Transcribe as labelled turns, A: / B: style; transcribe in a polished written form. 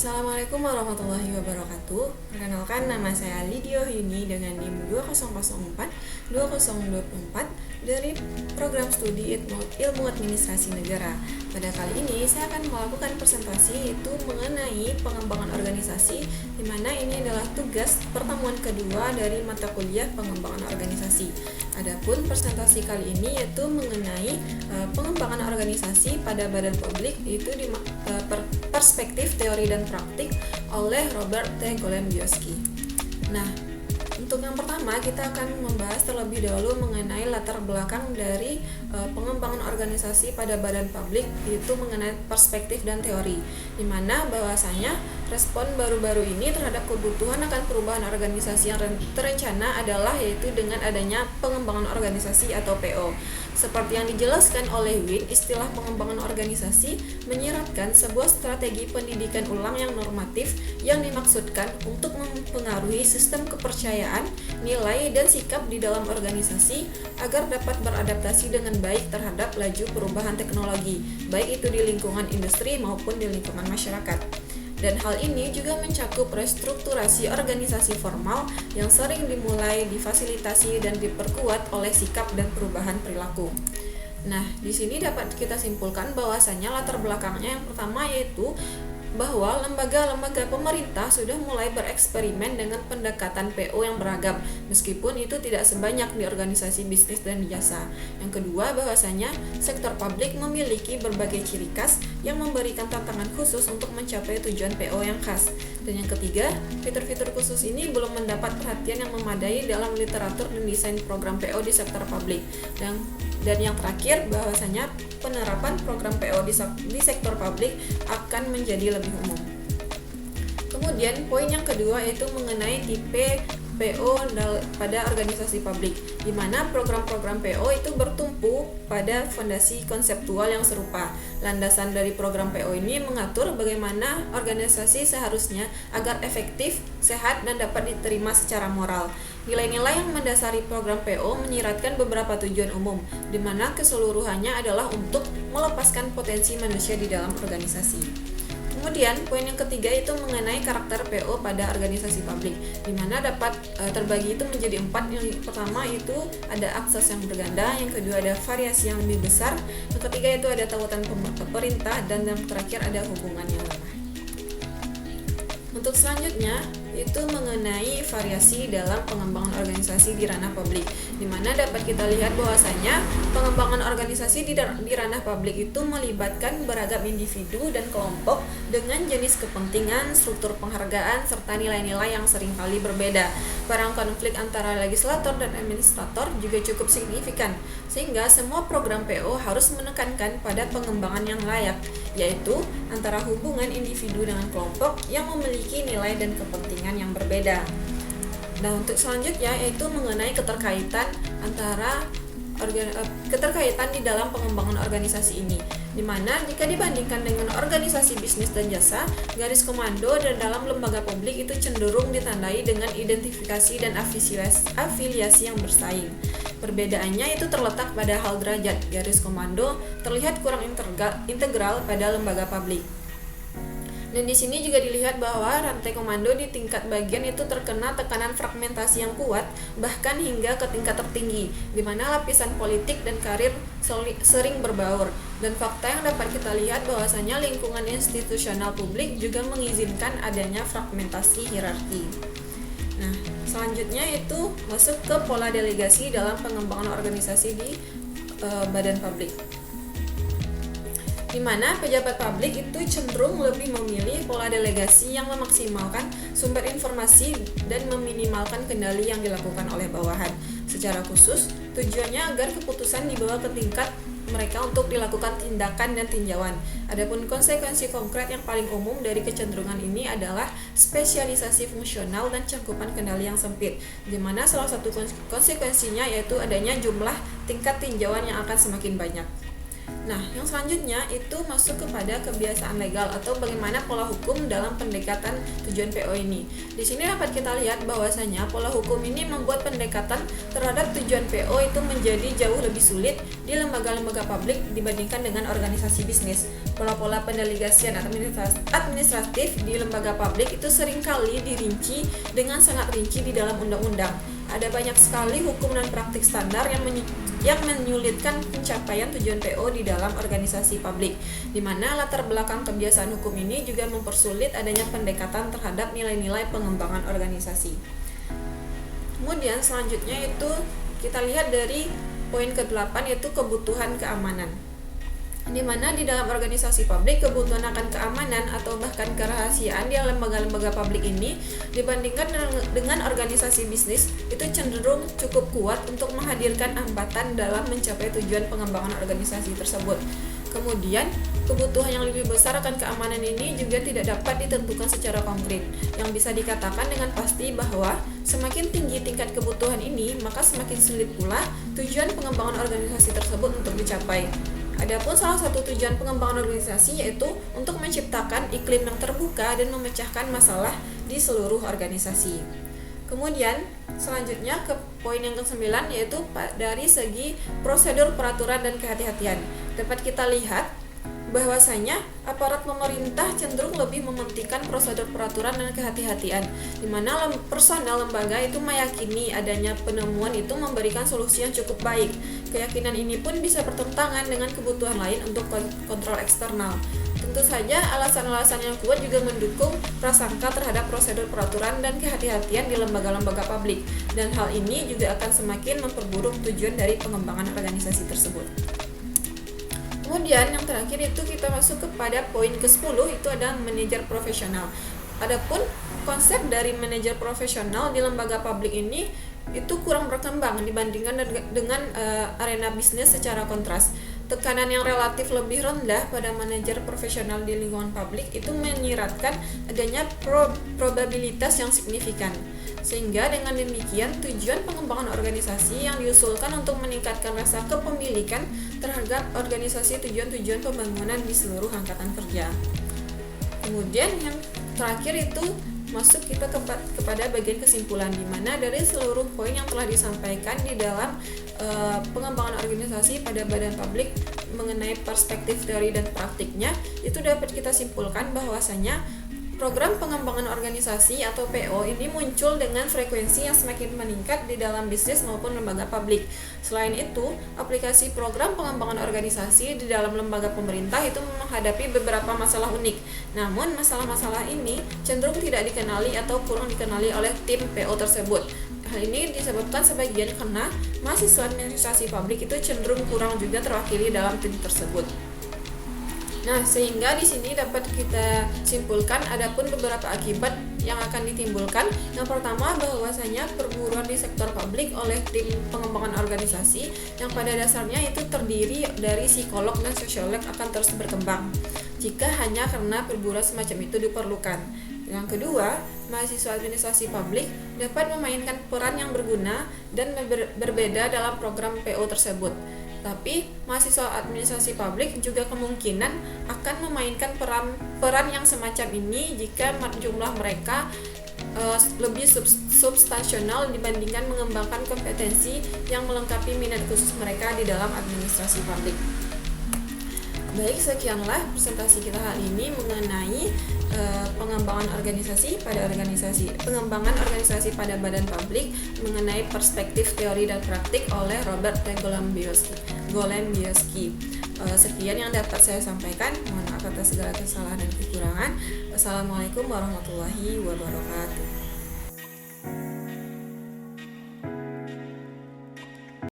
A: Assalamualaikum warahmatullahi wabarakatuh. Perkenalkan, nama saya Lydia Yuni dengan NIM 2004-2024 dari program studi Ilmu Administrasi Negara. Pada kali ini saya akan melakukan presentasi yaitu mengenai pengembangan organisasi, di mana ini adalah tugas pertemuan kedua dari mata kuliah pengembangan organisasi. Adapun presentasi kali ini yaitu mengenai pengembangan organisasi pada badan publik, yaitu di perspektif teori dan praktik oleh Robert T. Golembioski. Nah, untuk yang pertama kita akan membahas terlebih dahulu mengenai latar belakang dari pengembangan organisasi pada badan publik, yaitu mengenai perspektif dan teori, di mana bahwasanya respon baru-baru ini terhadap kebutuhan akan perubahan organisasi yang terencana adalah yaitu dengan adanya pengembangan organisasi atau PO. Seperti yang dijelaskan oleh Win, istilah pengembangan organisasi menyiratkan sebuah strategi pendidikan ulang yang normatif yang dimaksudkan untuk mempengaruhi sistem kepercayaan, nilai, dan sikap di dalam organisasi agar dapat beradaptasi dengan baik terhadap laju perubahan teknologi, baik itu di lingkungan industri maupun di lingkungan masyarakat. Dan hal ini juga mencakup restrukturasi organisasi formal yang sering dimulai, difasilitasi, dan diperkuat oleh sikap dan perubahan perilaku. Nah, di sini dapat kita simpulkan bahwasanya latar belakangnya yang pertama yaitu bahwa lembaga-lembaga pemerintah sudah mulai bereksperimen dengan pendekatan PO yang beragam, meskipun itu tidak sebanyak di organisasi bisnis dan jasa. Yang kedua, bahwasanya sektor publik memiliki berbagai ciri khas yang memberikan tantangan khusus untuk mencapai tujuan PO yang khas. Dan yang ketiga, fitur-fitur khusus ini belum mendapat perhatian yang memadai dalam literatur dan desain program PO di sektor publik. Dan yang terakhir, bahwasanya penerapan program PO di sektor publik akan menjadi lebih umum. Kemudian poin yang kedua yaitu mengenai tipe PO pada organisasi publik, di mana program-program PO itu bertumpu pada fondasi konseptual yang serupa. Landasan dari program PO ini mengatur bagaimana organisasi seharusnya agar efektif, sehat, dan dapat diterima secara moral. Nilai-nilai yang mendasari program PO menyiratkan beberapa tujuan umum, di mana keseluruhannya adalah untuk melepaskan potensi manusia di dalam organisasi. Kemudian, poin yang ketiga itu mengenai karakter PO pada organisasi publik, di mana dapat terbagi itu menjadi 4. Yang pertama itu ada akses yang berganda, yang kedua ada variasi yang lebih besar, yang ketiga itu ada tautan pemerintah, dan yang terakhir ada hubungan yang lemah. Untuk selanjutnya itu mengenai variasi dalam pengembangan organisasi di ranah publik, di mana dapat kita lihat bahwasanya pengembangan organisasi di ranah publik itu melibatkan beragam individu dan kelompok dengan jenis kepentingan, struktur penghargaan, serta nilai-nilai yang seringkali berbeda. Peran konflik antara legislator dan administrator juga cukup signifikan, sehingga semua program PO harus menekankan pada pengembangan yang layak, yaitu antara hubungan individu dengan kelompok yang memiliki nilai dan kepentingan yang berbeda. Nah, untuk selanjutnya yaitu mengenai keterkaitan di dalam pengembangan organisasi ini, di mana jika dibandingkan dengan organisasi bisnis dan jasa, garis komando dan dalam lembaga publik itu cenderung ditandai dengan identifikasi dan afiliasi yang bersaing. Perbedaannya itu terletak pada hal derajat. Garis komando terlihat kurang integral pada lembaga publik. Dan di sini juga dilihat bahwa rantai komando di tingkat bagian itu terkena tekanan fragmentasi yang kuat, bahkan hingga ke tingkat tertinggi, di mana lapisan politik dan karir sering berbaur. Dan fakta yang dapat kita lihat bahwasanya lingkungan institusional publik juga mengizinkan adanya fragmentasi hierarki. Nah, selanjutnya itu masuk ke pola delegasi dalam pengembangan organisasi di badan publik, di mana pejabat publik itu cenderung lebih memilih pola delegasi yang memaksimalkan sumber informasi dan meminimalkan kendali yang dilakukan oleh bawahan. Secara khusus, tujuannya agar keputusan dibawa ke tingkat mereka untuk dilakukan tindakan dan tinjauan. Adapun konsekuensi konkret yang paling umum dari kecenderungan ini adalah spesialisasi fungsional dan cakupan kendali yang sempit, di mana salah satu konsekuensinya yaitu adanya jumlah tingkat tinjauan yang akan semakin banyak. Nah, yang selanjutnya itu masuk kepada kebiasaan legal atau bagaimana pola hukum dalam pendekatan tujuan PO ini. Di sini dapat kita lihat bahwasanya pola hukum ini membuat pendekatan terhadap tujuan PO itu menjadi jauh lebih sulit di lembaga-lembaga publik dibandingkan dengan organisasi bisnis. Pola-pola pendelegasian administratif di lembaga publik itu seringkali dirinci dengan sangat rinci di dalam undang-undang. Ada banyak sekali hukum dan praktik standar yang menyulitkan pencapaian tujuan PO di dalam organisasi publik, di mana latar belakang kebiasaan hukum ini juga mempersulit adanya pendekatan terhadap nilai-nilai pengembangan organisasi. Kemudian selanjutnya itu kita lihat dari poin ke-8 yaitu kebutuhan keamanan, di mana di dalam organisasi publik kebutuhan akan keamanan atau bahkan kerahasiaan di lembaga-lembaga publik ini dibandingkan dengan organisasi bisnis itu cenderung cukup kuat untuk menghadirkan hambatan dalam mencapai tujuan pengembangan organisasi tersebut. Kemudian kebutuhan yang lebih besar akan keamanan ini juga tidak dapat ditentukan secara konkret, yang bisa dikatakan dengan pasti bahwa semakin tinggi tingkat kebutuhan ini, maka semakin sulit pula tujuan pengembangan organisasi tersebut untuk dicapai. Adapun salah satu tujuan pengembangan organisasi yaitu untuk menciptakan iklim yang terbuka dan memecahkan masalah di seluruh organisasi. Kemudian selanjutnya ke poin yang ke-9 yaitu dari segi prosedur, peraturan, dan kehati-hatian. Dapat kita lihat bahwasanya aparat pemerintah cenderung lebih mementingkan prosedur, peraturan, dan kehati-hatian, di mana personel lembaga itu meyakini adanya penemuan itu memberikan solusi yang cukup baik. Keyakinan ini pun bisa bertentangan dengan kebutuhan lain untuk kontrol eksternal. Tentu saja alasan-alasan yang kuat juga mendukung prasangka terhadap prosedur, peraturan, dan kehati-hatian di lembaga-lembaga publik, dan hal ini juga akan semakin memperburuk tujuan dari pengembangan organisasi tersebut. Kemudian yang terakhir itu kita masuk kepada poin ke-10 itu ada manajer profesional. Adapun konsep dari manajer profesional di lembaga publik ini itu kurang berkembang dibandingkan dengan arena bisnis secara kontras. Tekanan yang relatif lebih rendah pada manajer profesional di lingkungan publik itu menyiratkan adanya probabilitas yang signifikan. Sehingga dengan demikian tujuan pengembangan organisasi yang diusulkan untuk meningkatkan rasa kepemilikan terhadap organisasi tujuan-tujuan pembangunan di seluruh angkatan kerja. Kemudian yang terakhir itu masuk kita kepada bagian kesimpulan, di mana dari seluruh poin yang telah disampaikan di dalam pengembangan organisasi pada badan publik mengenai perspektif teori dan praktiknya, itu dapat kita simpulkan bahwasanya program pengembangan organisasi atau PO ini muncul dengan frekuensi yang semakin meningkat di dalam bisnis maupun lembaga publik. Selain itu, aplikasi program pengembangan organisasi di dalam lembaga pemerintah itu menghadapi beberapa masalah unik. Namun, masalah-masalah ini cenderung tidak dikenali atau kurang dikenali oleh tim PO tersebut. Hal ini disebabkan sebagian karena mahasiswa administrasi publik itu cenderung kurang juga terwakili dalam tim tersebut. Nah, sehingga di sini dapat kita simpulkan adapun beberapa akibat yang akan ditimbulkan. Yang pertama, bahwasanya perburuan di sektor publik oleh tim pengembangan organisasi yang pada dasarnya itu terdiri dari psikolog dan sosiolog akan terus berkembang jika hanya karena perburuan semacam itu diperlukan. Yang kedua, mahasiswa administrasi publik dapat memainkan peran yang berguna dan berbeda dalam program PO tersebut. Tapi mahasiswa administrasi publik juga kemungkinan akan memainkan peran yang semacam ini jika jumlah mereka lebih substansial dibandingkan mengembangkan kompetensi yang melengkapi minat khusus mereka di dalam administrasi publik. Baik, sekianlah presentasi kita hari ini mengenai pengembangan organisasi pengembangan organisasi pada badan publik mengenai perspektif teori dan praktik oleh Robert T. Golembieski. Sekian yang dapat saya sampaikan. Mohon maaf atas segala kesalahan dan kekurangan. Wassalamualaikum warahmatullahi wabarakatuh.